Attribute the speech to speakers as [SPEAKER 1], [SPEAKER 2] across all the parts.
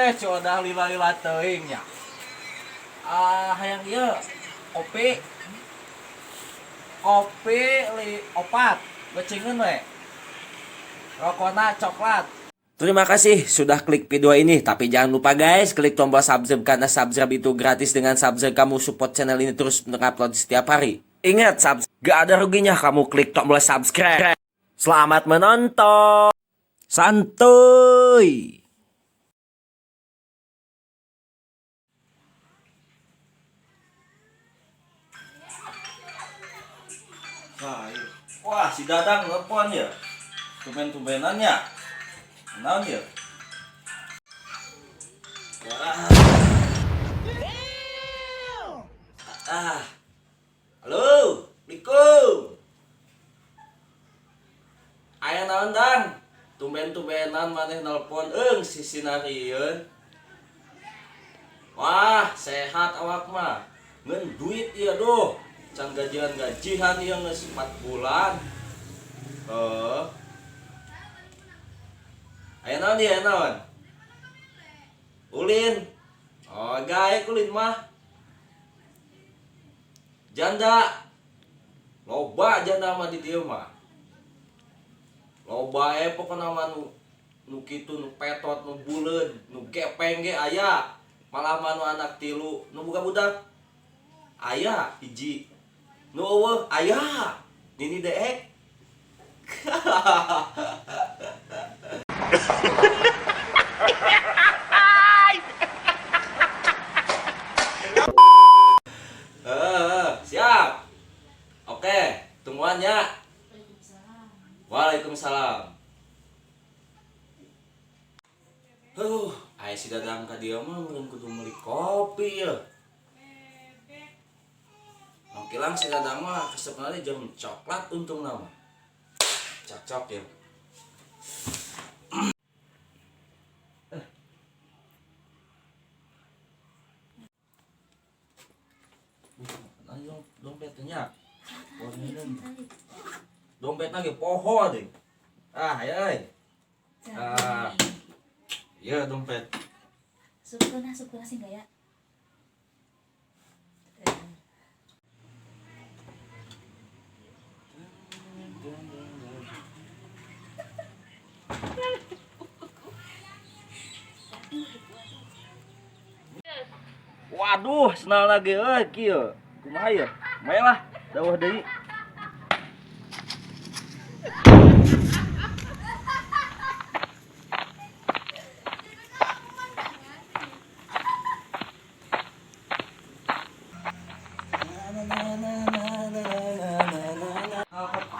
[SPEAKER 1] Weh, codah lila-lila teuing nya. Hayang ieu kopi. Kopi opat. Becingeun we. Rokona coklat.
[SPEAKER 2] Terima kasih sudah klik video ini. Tapi jangan lupa guys, klik tombol subscribe karena subscribe itu gratis. Dengan subscribe kamu support channel ini terus mengupload setiap hari. Ingat, gak ada ruginya kamu klik tombol subscribe. Selamat menonton. Santuy.
[SPEAKER 1] Nah, iya. Wah, si Dadang nelpon ya. Tumben-tumbenan ya. Naon ya? Wah. Halo, Assalamualaikum. Aya naon Dang? Tumben-tumbenan maneh nelpon si Sinarieun. Wah, sehat awak mah. Ngeun duit ieu doh. Can gajian ieu geus 4 bulan. Aya naon ieu, aya naon? Ulin. Oh, gaek ulin mah. Janda. Loba janda mah di dieu mah. Loba pokona mah nu kitu nu petot nu buleud, nu gepeng ge aya. Malah mah nu anak 3, nu boga budak aya hiji. Nu eueuh aya. Nini deek. Siap. Oke, tungguan ya. Waalaikumsalam. Aya si Dadang ka dieu mah meureun kudu meuli kopi ya. Mangkilang si Dadang mah kesepna teh jeung coklat untungna mah. Cocok ya. Ayo dompetnya. Dompetnya ge poho deh. Ayo. Iya dompet.
[SPEAKER 3] Syukurna sih enggak ya?
[SPEAKER 1] Waduh, senal lagi kieu. Kumaha ya? Mae lah, dawuh deui.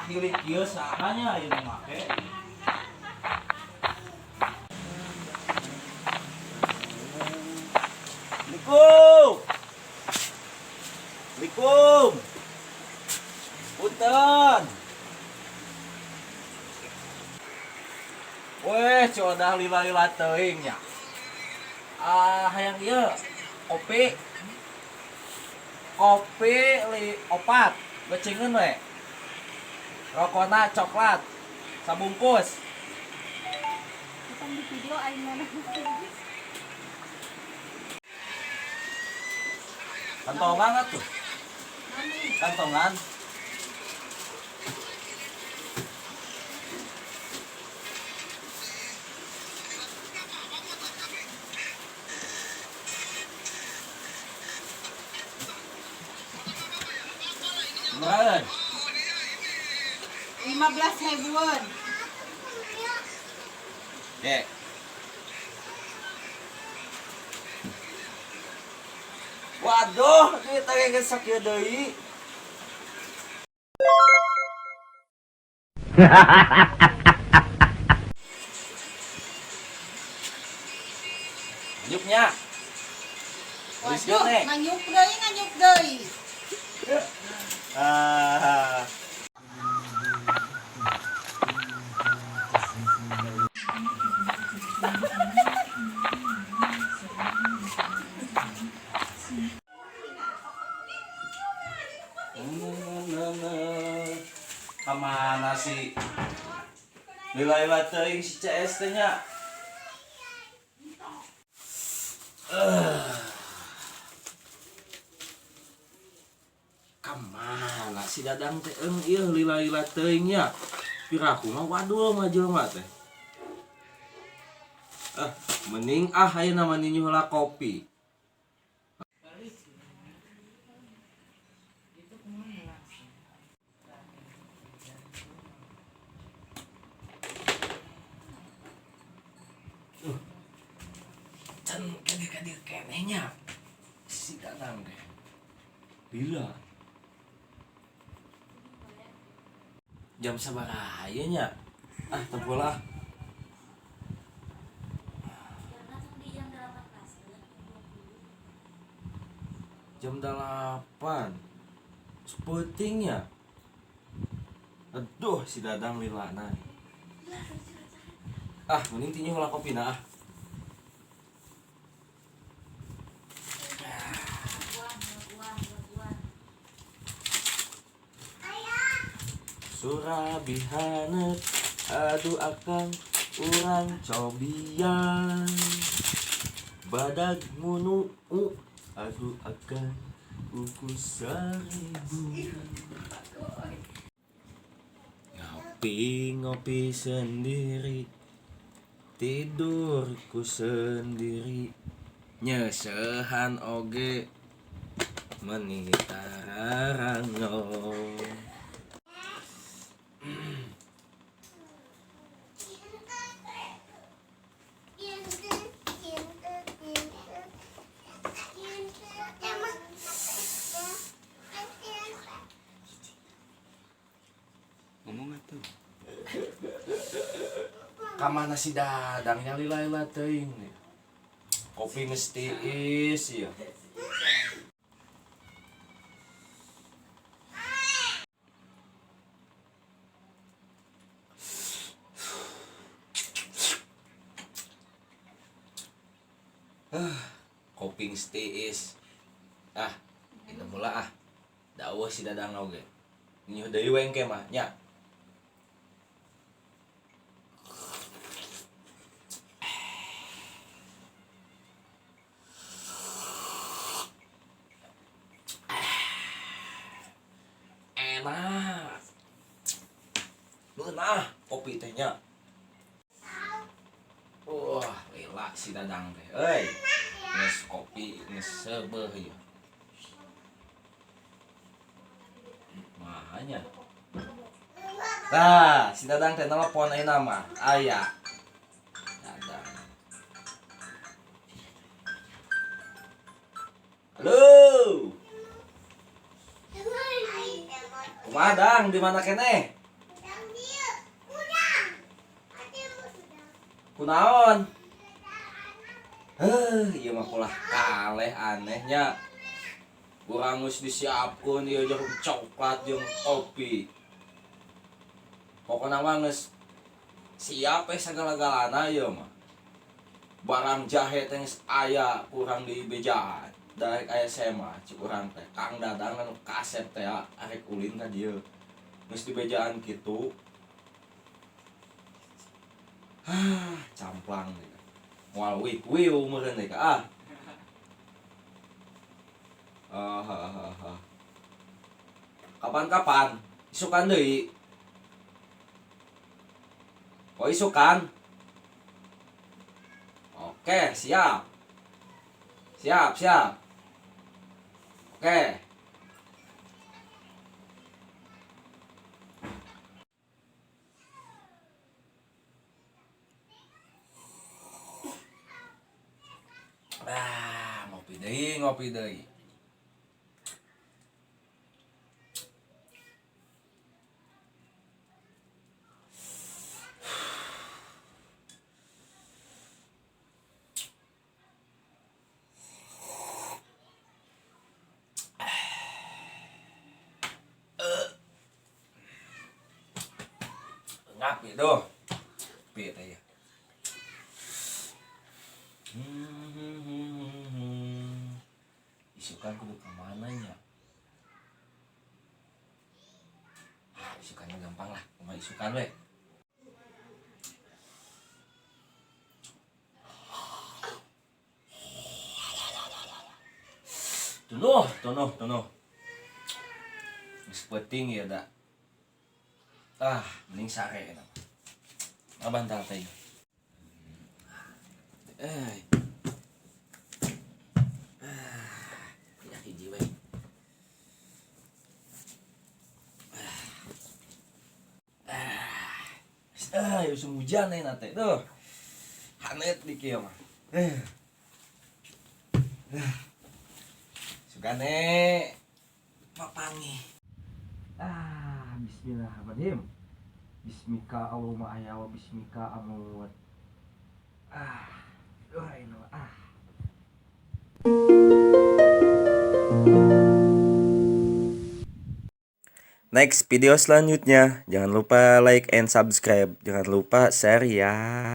[SPEAKER 1] Hilik kieu sahanya aya nu make. Assalamualaikum. Punten. Weh, codah lila-lila teuing nya. Hayang ieu kopi. Kopi opat. Becingeun we. Rokona coklat. Sabungkus.
[SPEAKER 3] Bukan di video aing mana.
[SPEAKER 1] Kantongan atuh. Kantongan. Berapa?
[SPEAKER 4] 15.000-an.
[SPEAKER 1] Dek. Waduh, duit teh geus sakieu deui. Nyuknya.
[SPEAKER 4] Waduh, nganyuk deui.
[SPEAKER 1] Kamana sih? Lila-lila teuing si CS teh nya. Kamana si dadang teh ieu lila-lila teuing nya. Piraku mah wadul mah jelema teh. Mending ayeuna mah ninyuh heula kopi. Can kadir kenehnya si dadang teh. Lila. Jam sabaraha ieu nya? Tempul lah. Jam 8. Sepentingnya. Aduh si dadang lilana. Mending tinyuh heula kopina . Surabihanet adu akang urang cobian badag munu adu akang uku 1000. Ngopi sendiri tidurku sendiri nyesehan oge menitararangno. Kamana si dadangnya lila-lila teuing nih. Kopi geus tiis ieu. Kopi geus tiis. Ini mula daweuh si dadang oge. Nyuh deui we engke mah nya. Enak. Leunah kopi teh nya. Lila si dadang teh. Geus kopi geus seubeuh ieu. Mahanya. Si dadang teh nelpon ayeuna mah. Aya. Dadang. Halo. Kumaha dang di mana keneh? Kunaon? Ieu mah kulah kaleh anehnya. Urang geus disiapkeun ieu jarum coklat jeung kopi. Pokona mah geus siap sagala-galana ieu mah. Barang jahe teh geus aya urang di bejaan. Daek aya SMA cik urang teh Kang Dadang anu kasep teh arek ulin ka dieu. Geus di bejaan kitu. Camplang deui. Moal wiu meureun deui ka. Kapan-kapan isukan deui. Isukan. Oke, siap. Siap. Oke. Ngopi deui. Ngapi doh. Pi teh ya. Isukan kudu ka mana nya? Isukannya gampang lah, cuma isukan we. Tunuh. Sepenting ya dak. Mending sare enak. Abantal teh. Ya hiji we. Usum hujan teh tuh. Hanet di kieu mah. Sugane mapangi. Bismillahirrahmanirrahim. Bismika Allahumma ahya wa bismika amut.
[SPEAKER 2] Next video selanjutnya, jangan lupa like and subscribe, jangan lupa share ya.